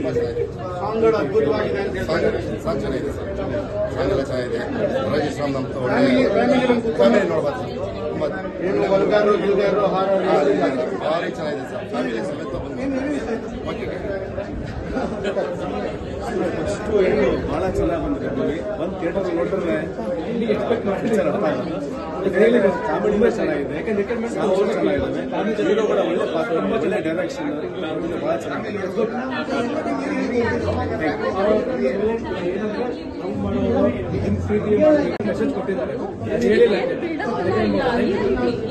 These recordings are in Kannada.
ತುಂಬ ಚೆನ್ನಾಗಿದೆ. ಸಾಂಗ್ಗಳು ಅದ್ಭುತವಾಗಿದೆ ಅಂತ ಹೇಳ್ತಾರೆ. ಸಾಂಗ್ ಚೆನ್ನಾಗಿದೆ ಸರ್, ಸಾಂಗ್ ಎಲ್ಲ ಚೆನ್ನಾಗಿದೆ. ರಾಜೇಶ್ವರಂ ನಮ್ಮ ಫ್ಯಾಮಿಲಿ ನೋಡ್ಬೋದು ಸರ್. ತುಂಬ ಏನು ವಲ್ಗಾರು ಗಿಲ್ಗಾರು ಭಾರಿ ಚೆನ್ನಾಗಿದೆ ಸರ್. ಫ್ಯಾಮಿಲಿ ಸಮೇತ ಫಸ್ಟು ಏನು ಭಾಳ ಚೆನ್ನಾಗಿ ಬಂದಿದೆ ಮೂವಿ. ಒಂದು ಥಿಯೇಟರ್ ನೋಡಿದ್ರೆ ಇಲ್ಲಿ ಎಕ್ಸ್ಪೆಕ್ಟ್ ಮಾಡ್ತೀನಿ ಸರ್. ಅರ್ಥ ಆಗಲ್ಲ. ಕಾಮಿಡಿ ಚೆನ್ನಾಗಿದೆ, ಸಾಂಗ್ಸ್ ಚೆನ್ನಾಗಿದೆ, ಹೀರೋ ಕೂಡ ಒಳ್ಳೆ ಪಾತ್ರ, ಒಳ್ಳೆ ಡೈರೆಕ್ಷನ್, ಭಾಳ ಚೆನ್ನಾಗಿದೆ. ಮೆಸೇಜ್ ಕೊಟ್ಟಿದ್ದಾರೆ.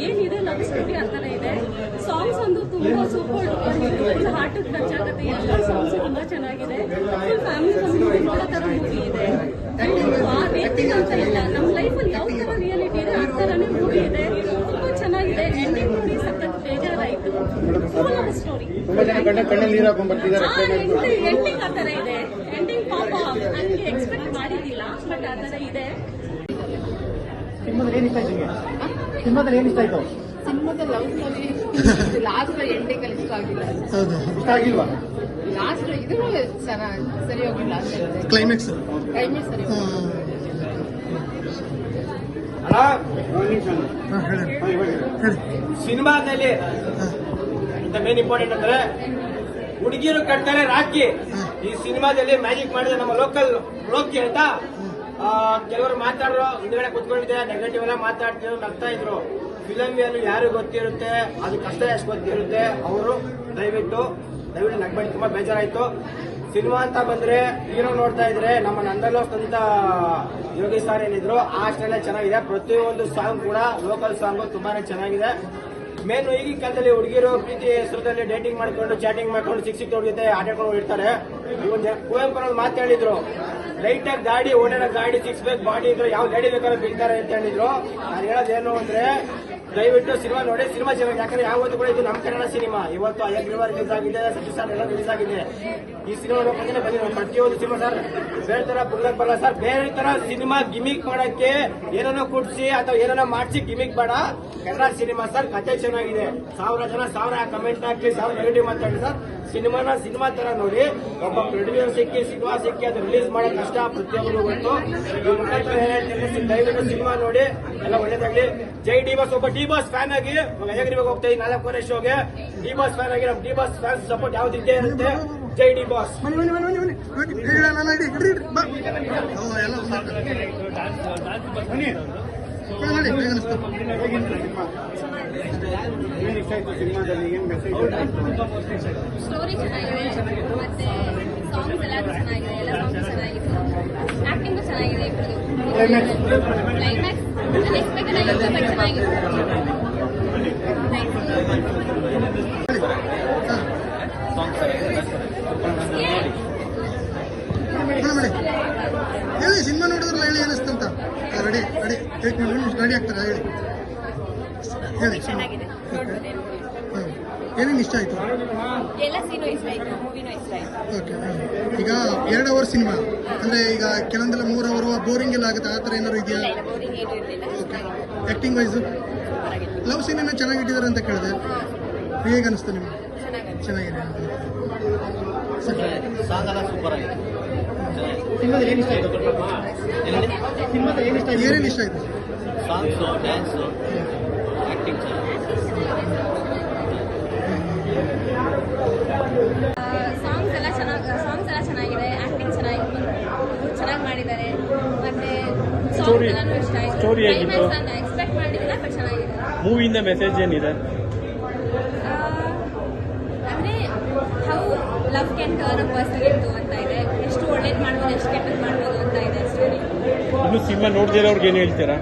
ಏನಿದೆ ಲವ್ ಸ್ಟೋರಿ ಆ ಥರ ಇದೆ. ಸಾಂಗ್ಸ್ ಒಂದು ತುಂಬಾ ಸೂಪರ್ ಹಾರ್ಟ್ ಟಚ್ ಆಗುತ್ತೆ. ಎಲ್ಲ ಸಾಂಗ್ಸ್ ತುಂಬಾ ಚೆನ್ನಾಗಿದೆ. ಫ್ಯಾಮಿಲಿ ನೋಡೋ ತರ ಮೂವಿ ಇದೆ. ಆ ರೇಟಿಂಗ್ ಅಂತ ಇಲ್ಲ, ನಮ್ಮ ಲೈಫಲ್ಲಿ ಯಾವ ತರ ರಿಯಾಲಿಟಿ ಇದೆ ಆ ತರನೇ ಮೂವಿ ಇದೆ. ತುಂಬಾ ಚೆನ್ನಾಗಿದೆ. ಎಂಡಿಂಗ್ ನೋಡಿ ಸಖತ್ ಬೇಜಾರಾಯಿತು. ಲವ್ ಸ್ಟೋರಿ ಕಣ್ಣಲ್ಲಿ ನೀರು ಹಾಕೊಂಡ್ ಬರ್ತಿದ್ದಾರೆ. ಎಂಡಿಂಗ್ ಆ ತರ ಇದೆ. ಎಂಡಿಂಗ್ ಪಾಪ ನನಗೆ ಎಕ್ಸ್ಪೆಕ್ಟ್ ಮಾಡಿದ್ದಿಲ್ಲ, ಬಟ್ ಆ ತರ ಇದೆ. ಸಿನಿಮಾದಲ್ಲಿ ಏನಿಷ್ಟ ಆಯ್ತು? ಸಿನಿಮಾದಲ್ಲಿ ಏನಿಷ್ಟ ಆಯ್ತು? ಸಿನಿಮಾದ ಲವ್ ಸ್ಟೋರಿ ಲಾಸ್ಟ್ ಎಂಡಿಂಗ್ ಅಲ್ಲಿ ಇಷ್ಟ ಆಗಿಲ್ಲ. ಹೌದು, ಇಷ್ಟ ಆಗಿಲ್ವಾ? ಲಾಸ್ಟ್ ಇದು ಚೆನ್ನಾಗಿ ಸರಿ ಹೋಗಿಲ್ಲ. ಕ್ಲೈಮ್ಯಾಕ್ಸ್ ಸರಿ ಸಿನಿಮಾದಲ್ಲಿ ಮೇನ್ ಇಂಪಾರ್ಟೆಂಟ್ ಅಂದ್ರೆ ಹುಡುಗಿರು ಕಟ್ತಾರೆ ರಾಖಿ. ಈ ಸಿನಿಮಾದಲ್ಲಿ ಮ್ಯಾಜಿಕ್ ಮಾಡಿದ ನಮ್ಮ ಲೋಕಲ್ ರೋಕಿ ಅಂತ ಕೆಲವರು ಮಾತಾಡೋ ಹಿಂದ್ಗಡೆ ಕುತ್ಕೊಂಡಿದ್ದೆ, ನೆಗೆಟಿವ್ ಎಲ್ಲ ಮಾತಾಡ್ತಿದ್ರು, ನಗ್ತಾ ಇದ್ರು. ಫಿಲಮ್ ವ್ಯಾಲ್ಯೂ ಯಾರು ಗೊತ್ತಿರುತ್ತೆ, ಅದು ಕಷ್ಟ ಎಷ್ಟು ಗೊತ್ತಿರುತ್ತೆ, ಅವರು ದಯವಿಟ್ಟು ನಗ್ಬೇಡಿ. ತುಂಬಾ ಬೇಜಾರಾಯ್ತು. ಸಿನಿಮಾ ಅಂತ ಬಂದ್ರೆ ಹೀರೋ ನೋಡ್ತಾ ಇದ್ರೆ ನಮ್ಮ ನಂದಲೋಕ್ ಅಂತ ಯೋಗಿ ಸರ್ ಏನಿದ್ರು ಅಷ್ಟೆಲ್ಲ ಚೆನ್ನಾಗಿದೆ. ಪ್ರತಿಯೊಂದು ಸಾಂಗ್ ಕೂಡ ಲೋಕಲ್ ಸಾಂಗ್ ತುಂಬಾನೇ ಚೆನ್ನಾಗಿದೆ. ಮೇನ್ ಈಗಿನ ಕಾಲದಲ್ಲಿ ಹುಡುಗಿರು ಪ್ರೀತಿ ಹೆಸರಲ್ಲಿ ಡೇಟಿಂಗ್ ಮಾಡ್ಕೊಂಡು ಚಾಟಿಂಗ್ ಮಾಡ್ಕೊಂಡು ಸಿಕ್ಕ ಹುಡುಗಿ ಆಟಾಡ್ಕೊಂಡು ಇರ್ತಾರೆ. ಇವೊಂದು ಕುವೆಂಪು ಮಾತಾಡಿದ್ರು, ಲೈಟ್ ಆಗಿ ಗಾಡಿ ಓಡಾಡೋ ಗಾಡಿ ಸಿಕ್ಸ್ ಬೇಕ್ ಬಾಡಿ ಇದ್ರು ಯಾವ ಗಾಡಿ ಬೇಕಾದ್ರೂ ಬೀಳ್ತಾರೆ ಅಂತ ಹೇಳಿದ್ರು. ನಾನು ಹೇಳೋದೇನು ಅಂದ್ರೆ ದಯವಿಟ್ಟು ಸಿನಿಮಾ ನೋಡಿ. ಸಿನಿಮಾ ಚೆನ್ನಾಗಿ, ಯಾಕಂದ್ರೆ ಯಾವತ್ತೂ ಕೂಡ ಇದು ನಮ್ಮ ಕನ್ನಡ ಸಿನಿಮಾ. ಇವತ್ತು ಅಯ್ಯಗ್ರಿವಾರ್ ರಿಲೀಸ್ ಆಗಿದೆ, ಸತೀಶ್ ಎಲ್ಲ ರಿಲೀಸ್ ಆಗಿದೆ. ಈ ಸಿನಿಮಾ ನೋಡ್ಕೊಂಡ್ರೆ ಬಂದಿರೋ ಪ್ರತಿಯೊಂದು ಸಿನಿಮಾ ಸರ್ ಬೇರೆ ತರ ಬುರ್ಲಕ್ ಬರಲ್ಲ ಸರ್. ಬೇರೆ ತರ ಸಿನಿಮಾ ಗಿಮಿಕ್ ಮಾಡಕ್ಕೆ ಏನೇನೋ ಕುಡ್ಸಿ ಅಥವಾ ಏನೇನೋ ಮಾಡಿಸಿ ಗಿಮಿಕ್ ಬೇಡ. ಕನ್ನಡ ಸಿನಿಮಾ ಸರ್, ಕತೆ ಚೆನ್ನಾಗಿದೆ. 1000 ಜನ 1000 ಕಮೆಂಟ್ ಹಾಕಿ 1000 ನೆಗೆಟಿವ್ ಮಾತಾಡಿ ಸರ್. ಸಿನಿಮಾನ ಸಿನಿಮಾ ತರ ನೋಡಿ. ಒಬ್ಬ ಪ್ರೊಡ್ಯೂಸರ್ ಸಿನಿಮಾ ಸಿಕ್ಕಿ ಅದು ರಿಲೀಸ್ ಮಾಡೋದು ಕಷ್ಟ ಪ್ರತಿಯೊಬ್ಬರು ಗೊತ್ತು. ದಯವಿಟ್ಟು ಸಿನಿಮಾ ನೋಡಿ, ಎಲ್ಲ ಒಳ್ಳೇದಾಗ್ಲಿ. ಜೈ ಡಿ ಬಾಸ್. ಒಬ್ಬ ಡಿ ಬಾಸ್ ಫ್ಯಾನ್ ಆಗಿ ಅಯ್ಯಗ್ರಿವಾಗ ಹೋಗ್ತಾ ಇದ್ದೀನಿ 4 ಶೋಗೆ. ಡಿ ಬಾಸ್ ಫ್ಯಾನ್ ಆಗಿ ನಮ್ಮ ಡಿ ಬಾಸ್ ಫ್ಯಾನ್ಸ್ ಸಪೋರ್ಟ್ ಯಾವ್ದು ಇದ್ದೇ ಇರುತ್ತೆ. ಜೈ ಡಿ ಬಾಸ್. ಏನಿಷ್ಟ ಆಯ್ತು ಸಿನಿಮಾದಲ್ಲಿ? ಏನ್ ಮೆಸೇಜ್? ಸ್ಟೋರಿ ಚೆನ್ನಾಗಿದೆ, ಮತ್ತೆ ಸಾಂಗ್ಸ್ ಎಲ್ಲ ಚೆನ್ನಾಗಿದೆ. ಎಲ್ಲ ಸಾಂಗ್ಸ್ ಚೆನ್ನಾಗಿದೆ. ಆಕ್ಟಿಂಗು ಚೆನ್ನಾಗಿದೆ. ಕ್ಲೈಮ್ಯಾಕ್ಸ್ ಅನ್ಎಕ್ಸ್ಪೆಕ್ಟೆಡ್ ಆಗಿತ್ತು, ಬಟ್ ಚೆನ್ನಾಗಿದೆ. ಹೇಳಿ, ಸಿನಿಮಾ ನೋಡಿದ್ರಲ್ಲ, ಹೇಳಿ ಏನಿಸ್ತಂತ. ರೆಡಿ ರೆಡಿ ರೆಡಿ ಆಗ್ತಾರೆ, ಹೇಳಿ ಹೇಳಿ. ಚೆನ್ನಾಗಿದೆ. ಏನೇನು ಇಷ್ಟ ಆಯ್ತು? ಎಲ್ಲ ಸೀನು ಇಷ್ಟ ಆಯ್ತು, ಮೂವಿನೂ ಇಷ್ಟ ಆಯ್ತು. ಓಕೆ. ಈಗ 2 ಅವರ್ ಸಿನಿಮಾ ಅಂದ್ರೆ ಈಗ ಕೆಲವೊಂದೆಲ್ಲ 3 ಅವರ್ ಬೋರಿಂಗ್ ಎಲ್ಲ ಆಗುತ್ತೆ, ಆ ಥರ ಏನಾದ್ರು ಇದೆಯಾ? ಬೋರಿಂಗ್ ಏನು ಇರಲಿಲ್ಲ. Okay. Acting wise love scene ಏನೋ ಚೆನ್ನಾಗಿಟ್ಟಿದ್ದಾರೆ ಅಂತ ಕೇಳಿದೆ. ಹೇಗೆ ಅನಿಸ್ತು ನಿಮ್ಗೆ? ಚೆನ್ನಾಗಿದೆ. ಸಾಂಗ್ ಸೂಪರ್ ಆಗಿದೆ. ಸಿನಿಮಾದಲ್ಲಿ ಏನಿಷ್ಟ ಆಯ್ತು? ಸಿನಿಮಾದಲ್ಲಿ ಏನಿಷ್ಟ ಆಯ್ತು? ಏನೇನು ಇಷ್ಟ ಆಯ್ತು? ಸಾಂಗ್ಸು, ಡ್ಯಾನ್ಸು, ಆಕ್ಟಿಂಗ್ ಸಾಂಗ್ಸ್ ಎಲ್ಲ ಚೆನ್ನಾಗಿದೆ. ಆಕ್ಟಿಂಗ್ ಚೆನ್ನಾಗಿ ಮಾಡಿದ್ದಾರೆ. ಮತ್ತೆ ಸಾಂಗ್ಸ್ ಎಲ್ಲಾನು ಇಷ್ಟ ಆಯ್ತು. ಕ್ಲೈಮ್ಯಾಕ್ಸ್ ನಾನು ಎಕ್ಸ್ಪೆಕ್ಟ್ ಮಾಡಿದ್ದಿಲ್ಲ, ಬಟ್ ಚೆನ್ನಾಗಿದೆ. ಮೂವಿಯಿಂದ ಮೆಸೇಜ್ ಏನಿದೆ? ಅಂದ್ರೆ how love can turn a person into ಅಂತ ಇದೆ. ಎಷ್ಟು ಒಳ್ಳೇದು ಮಾಡ್ಬೋದು, ಎಷ್ಟು ಕೆಟ್ಟದ್ದು ಮಾಡ್ಬೋದು ಅಂತ ಇದೆ ಸ್ಟೋರಿ. ಇನ್ನು ಸಿನಿಮಾ ನೋಡ್ದಿರೋರ್ಗೆ ಏನು ಹೇಳ್ತೀರಾ?